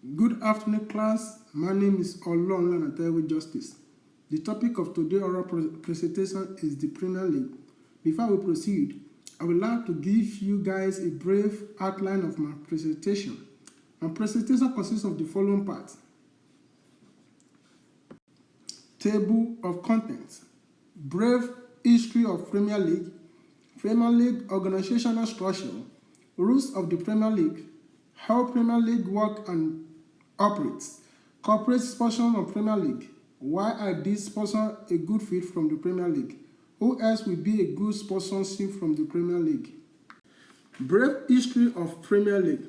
Good afternoon, class. My name is Olorunlana Taiwo Justice. The topic of today's oral presentation is the Premier League. Before we proceed, I would like to give you guys a brief outline of my presentation. My presentation consists of the following parts: table of contents, brief history of Premier League organizational structure, rules of the Premier League, how Premier League works and operates, corporate sponsorship of Premier League, why are these sponsors a good fit from the Premier League, who else will be a good sponsorship from the Premier League. Brief history of Premier League.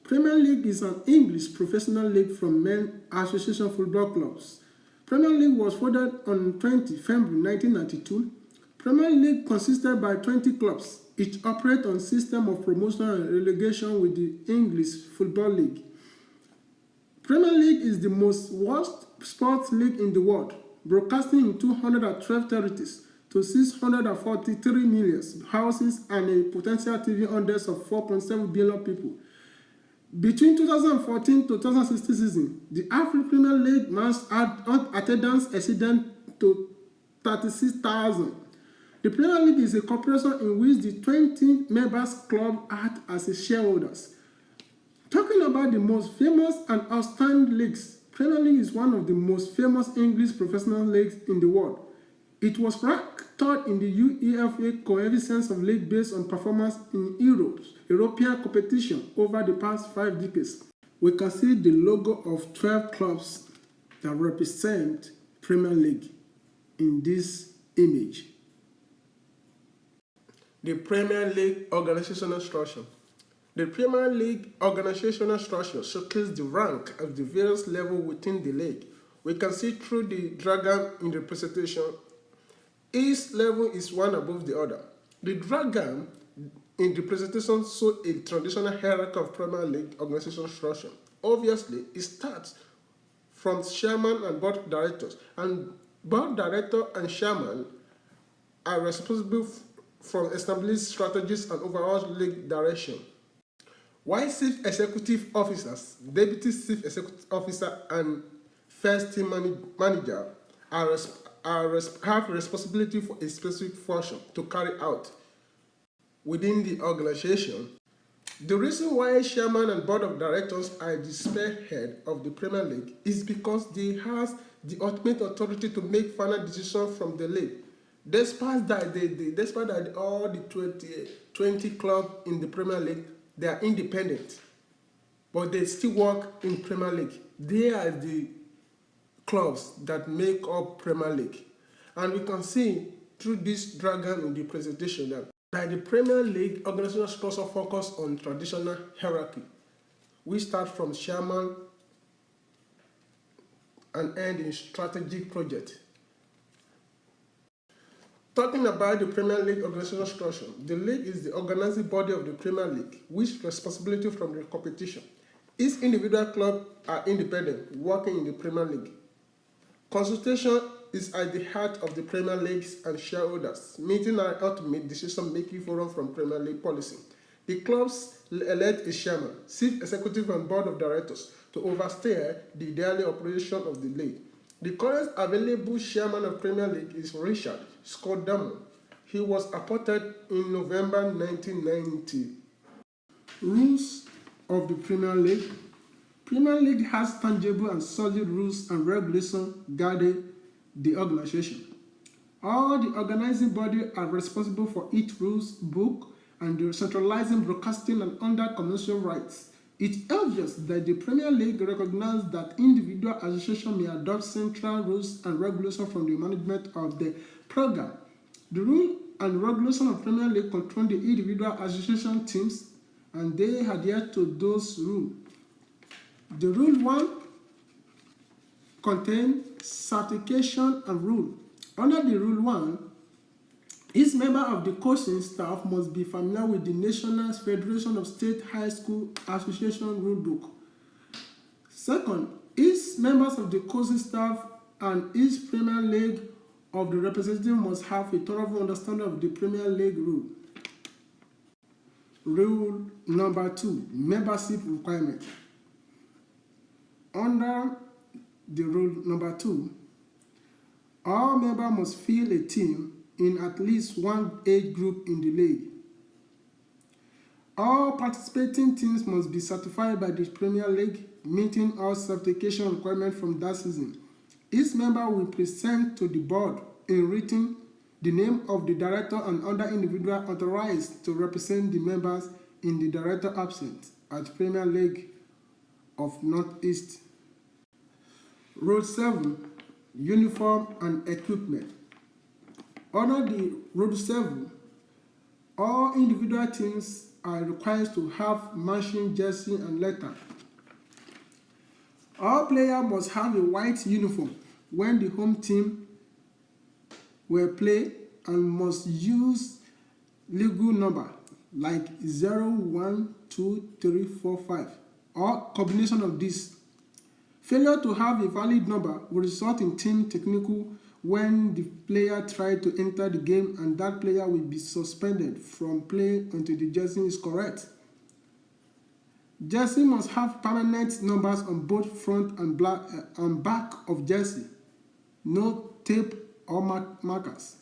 Premier League is an English professional league from men association football clubs. Premier League was founded on 20 February 1992. Premier League consisted by 20 clubs. It operates on system of promotion and relegation with the English Football League. Premier League is the most watched sports league in the world, broadcasting in 212 territories to 643 million houses and a potential TV audience of 4.7 billion people. Between 2014 to 2016 season, the African Premier League match attendance exceeded to 36,000. The Premier League is a corporation in which the 20 members club act as shareholders. Talking about the most famous and outstanding leagues, Premier League is one of the most famous English professional leagues in the world. It was ranked third in the UEFA coefficients of league based on performance in European competition over the past 5 decades. We can see the logo of 12 clubs that represent Premier League in this image. The Premier League organizational structure. The Premier League organizational structure showcases the rank of the various levels within the league. We can see through the diagram in the presentation. Each level is one above the other. The diagram in the presentation shows a traditional hierarchy of Premier League organizational structure. Obviously, it starts from chairman and board directors, and board director and chairman are responsible for established strategies and overall league direction. While chief executive officers, deputy chief executive officer, and first team manager have responsibility for a specific function to carry out within the organization. The reason why chairman and board of directors are the spearhead of the Premier League is because they have the ultimate authority to make final decisions from the league. Despite that, all the 20 clubs in the Premier League, they are independent, but they still work in Premier League. They are the clubs that make up Premier League. And we can see through this diagram in the presentation that the Premier League organizational structure focus on traditional hierarchy. We start from chairman and end in strategic project. Talking about the Premier League organizational structure, the league is the organizing body of the Premier League, which responsibility from the competition. Each individual club are independent, working in the Premier League. Consultation is at the heart of the Premier Leagues and shareholders. Meeting are ultimate decision-making forum from Premier League policy. The clubs elect a chairman, chief executive, and board of directors to oversee the daily operation of the league. The current available chairman of Premier League is Richard Scott Damon. He was appointed in November 1990. Rules of the Premier League. Premier League has tangible and solid rules and regulations guiding the organization. All the organizing bodies are responsible for each rules book and the centralizing broadcasting and under commercial rights. It's obvious that the Premier League recognizes that individual associations may adopt central rules and regulations from the management of the program. The rule and regulation of Premier League control the individual association teams, and they adhere to those rules. The Rule 1 contains certification and rule. Under the Rule 1, each member of the coaching staff must be familiar with the National Federation of State High School Association Rule Book. Second, each members of the coaching staff and each Premier League of the representative must have a thorough understanding of the Premier League rule. Rule number 2, membership requirement. Under the rule number 2, all members must fill a team in at least one age group in the league. All participating teams must be certified by the Premier League, meeting all certification requirements from that season. Each member will present to the board in written the name of the director and other individual authorized to represent the members in the director absence at Premier League of Northeast. Rule 7. Uniform and equipment. Under the Rule 7, all individual teams are required to have matching jersey and letter. All players must have a white uniform when the home team will play and must use legal number like 0, 1, 2, 3, 4, 5 or combination of these. Failure to have a valid number will result in team technical when the player tries to enter the game, and that player will be suspended from play until the jersey is correct. Jersey must have permanent numbers on both front and back of jersey. No tape or markers.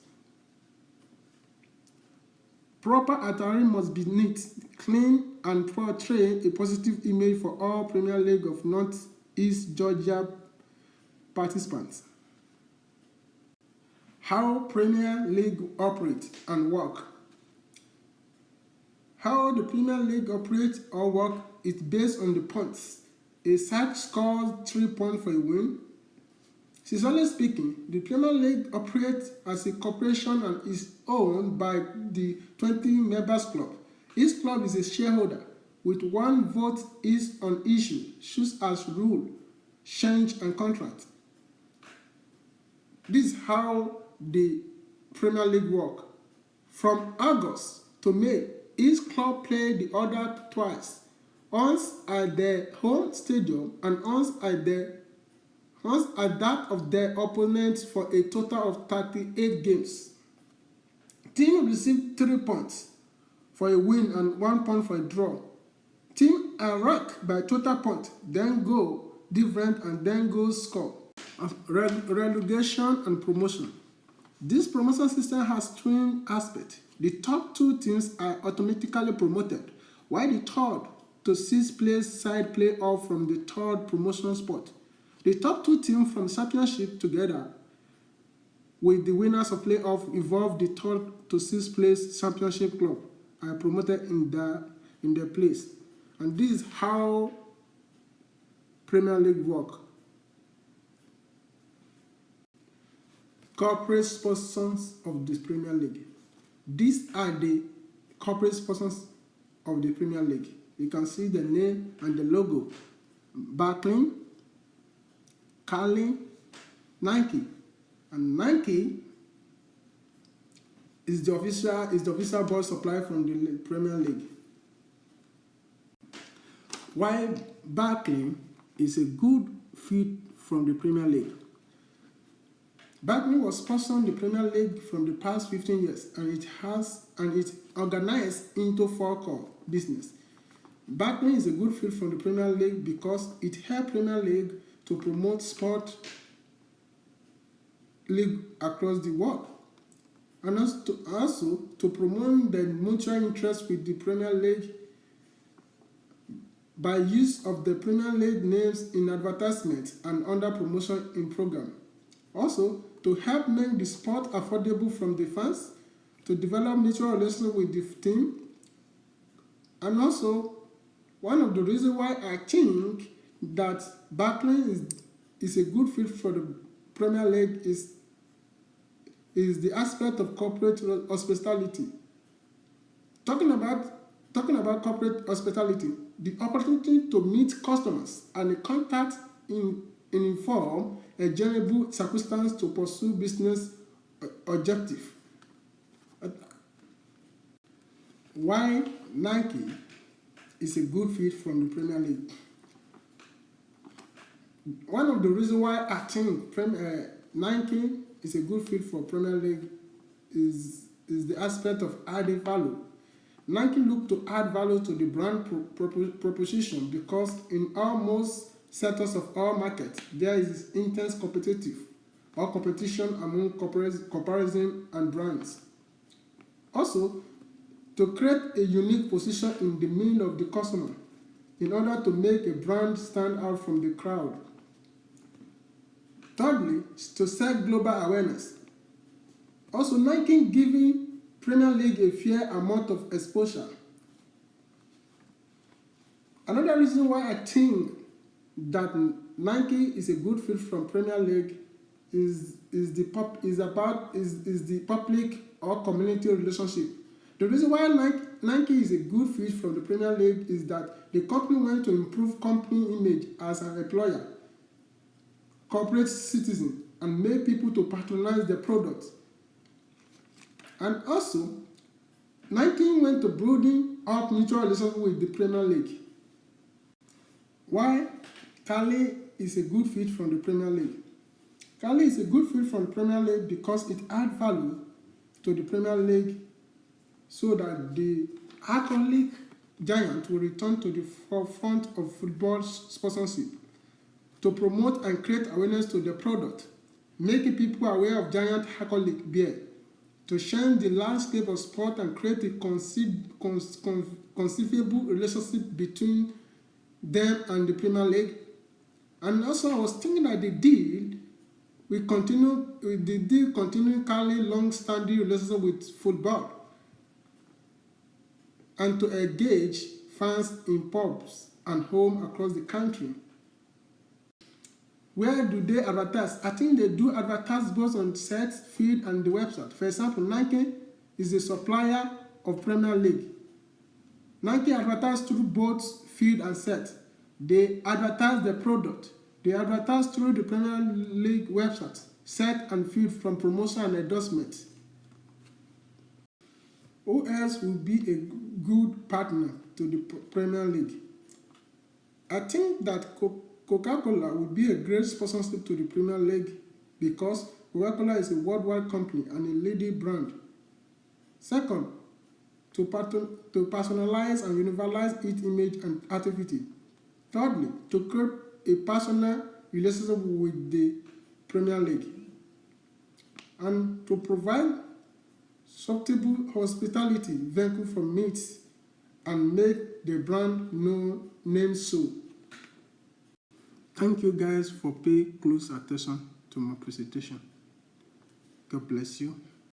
Proper attire must be neat, clean, and portray a positive image for all Premier League of Northeast Georgia participants. How Premier League operates and work. How the Premier League operates or work is based on the points. A side scores 3 points for a win. Sincerely speaking, the Premier League operates as a corporation and is owned by the 20 members club. Each club is a shareholder with one vote each on issue, such as rule, change, and contract. This is how the Premier League work. From August to May, each club plays the other twice, once at their home stadium and once at that of their opponents, for a total of 38 games. Team receive 3 points for a win and 1 point for a draw. Team are ranked by total point, then goal different, and then goal score. Relegation and promotion. This promotion system has 2 aspects. The top 2 teams are automatically promoted, while the 3rd to 6th place side play off from the 3rd promotion spot. The top 2 teams from championship, together with the winners of playoff, evolve the 3rd to 6th place championship club are promoted in their place. And this is how Premier League work. Corporate sponsors of the Premier League. These are the corporate sponsors of the Premier League. You can see the name and the logo. Barclays, Carling, Nike. And Nike is the official ball supply from the Premier League. While Barclays is a good fit from the Premier League. Barclays was sponsoring the Premier League from the past 15 years, and it organized into 4 core business. Barclays is a good fit from the Premier League because it helped Premier League to promote sport league across the world, and also to promote the mutual interest with the Premier League by use of the Premier League names in advertisements and under promotion in program. Also, to help make the sport affordable from the fans, to develop mutual relations with the team, and also one of the reasons why I think that Barclays is a good fit for the Premier League is the aspect of corporate hospitality. Talking about corporate hospitality, the opportunity to meet customers and the contact in inform a general circumstance to pursue business objective. Why Nike is a good fit from the Premier League? One of the reasons why I think Nike is a good fit for Premier League is the aspect of adding value. Nike look to add value to the brand proposition because in almost sectors of all markets, there is intense competition among comparison and brands. Also, to create a unique position in the mind of the customer in order to make a brand stand out from the crowd. Thirdly, to set global awareness. Also, Nike giving Premier League a fair amount of exposure. Another reason why I think that Nike is a good fit from Premier League is the public or community relationship. The reason why Nike is a good fit from the Premier League is that the company wants to improve company image as an employer, corporate citizen, and make people to patronize their products. And also, Nike went to building up mutual relationship with the Premier League. Why Cali is a good fit from the Premier League? Cali is a good fit from the Premier League because it adds value to the Premier League so that the alcoholic giant will return to the forefront of football sponsorship to promote and create awareness to the product, making people aware of giant alcoholic beer, to change the landscape of sport and create a conceivable relationship between them and the Premier League. And also, I was thinking that the deal continue Cali long-standing relationship with football and to engage fans in pubs and homes across the country. Where do they advertise? I think they do advertise both on set, feed, and the website. For example, Nike is a supplier of Premier League. Nike advertises through both feed and set. They advertise the product. They advertise through the Premier League website, set and feed from promotion and endorsement. Who else will be a good partner to the Premier League? I think that Coca-Cola will be a great sponsorship to the Premier League because Coca-Cola is a worldwide company and a leading brand. Second, to personalize and universalize its image and activity. Thirdly, to create a personal relationship with the Premier League. And to provide suitable hospitality vehicle for meets and make the brand name so. Thank you guys for paying close attention to my presentation. God bless you.